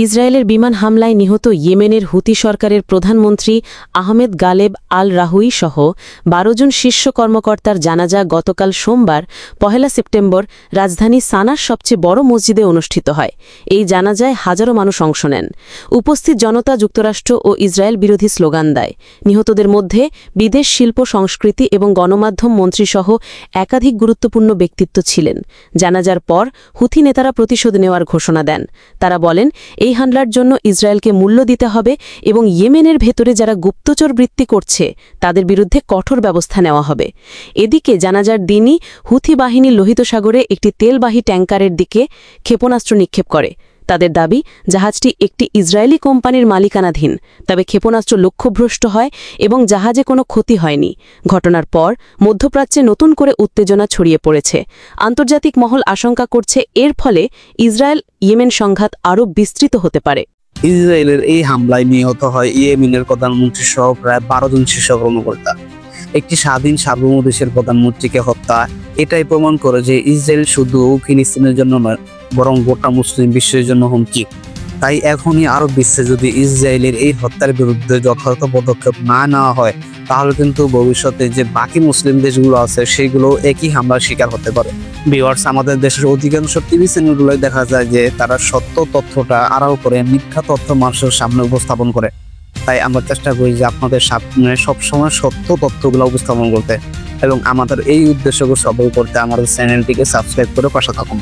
ইসরায়েলের বিমান হামলায় নিহত ইয়েমেনের হুতি সরকারের প্রধানমন্ত্রী আহমেদ গালেব আল রাহুই সহ ১২ জন শীর্ষ কর্মকর্তার জানাজা গতকাল সোমবার ১ সেপ্টেম্বর রাজধানী সানার সবচেয়ে বড় মসজিদে অনুষ্ঠিত হয়। এই জানাজায় হাজারো মানুষ অংশ নেন। উপস্থিত জনতা যুক্তরাষ্ট্র ও ইসরায়েল বিরোধী স্লোগান দেয়। নিহতদের মধ্যে বিদেশ শিল্প সংস্কৃতি এবং গণমাধ্যম মন্ত্রীসহ একাধিক গুরুত্বপূর্ণ ব্যক্তিত্ব ছিলেন। জানাজার পর হুথি নেতারা প্রতিশোধ নেওয়ার ঘোষণা দেন। তারা বলেন, এই হামলার জন্য ইসরায়েলকে মূল্য দিতে হবে এবং ইয়েমেনের ভেতরে যারা গুপ্তচর বৃত্তি করছে তাদের বিরুদ্ধে কঠোর ব্যবস্থা নেওয়া হবে। এদিকে জানাজার দিনই হুথি বাহিনী লোহিত সাগরে একটি তেলবাহী ট্যাঙ্কারের দিকে ক্ষেপণাস্ত্র নিক্ষেপ করে। তাদের দাবি, জাহাজটি একটি ইসরায়েলি কোম্পানির মালিকানাধীন। তবে ক্ষেপণাস্ত্র লক্ষ্যভ্রষ্ট হয় এবং জাহাজে কোনো ক্ষতি হয়নি। ঘটনার পর মধ্যপ্রাচ্যে নতুন করে উত্তেজনা ছড়িয়ে পড়েছে। আন্তর্জাতিক মহল আশঙ্কা করছে এর ফলে ইসরায়েল ইয়েমেন সংঘাত আরও বিস্তৃত হতে পারে। ইসরায়েলের এই হামলায় নিহত হয় ইয়েমেনের প্রধানমন্ত্রী সহ প্রায় ১২ জন শীর্ষ কর্মকর্তা। একটি স্বাধীন সার্বভৌম দেশের প্রধানমন্ত্রীকে হত্যা এটাই প্রমাণ করে যে ইসরায়েল শুধু ফিলিস্তিনের জন্য নয়, বরং গোটা মুসলিম বিশ্বের জন্য হুমকি। তাই এখনই আরব বিশ্বে যদি ইসরায়েলের এই হত্যার বিরুদ্ধে যথাযথ পদক্ষেপ না নেওয়া হয়, তাহলে কিন্তু ভবিষ্যতে যে বাকি মুসলিম দেশগুলো আছে সেগুলো একই হামলার শিকার হতে পারে। ভিউয়ার্স, আমাদের দেশের অধিকাংশ টিভি চ্যানেলগুলোয় দেখা যায় যে তারা সত্য তথ্যটা আড়াল করে মিথ্যা তথ্য মানুষের সামনে উপস্থাপন করে। তাই আমরা চেষ্টা করি যে আপনাদের সামনে সবসময় সত্য তথ্যগুলো উপস্থাপন করতে এবং আমাদের এই উদ্দেশ্যকে সফল করতে আমাদের চ্যানেলটিকে সাবস্ক্রাইব করে পাশে থাকুন।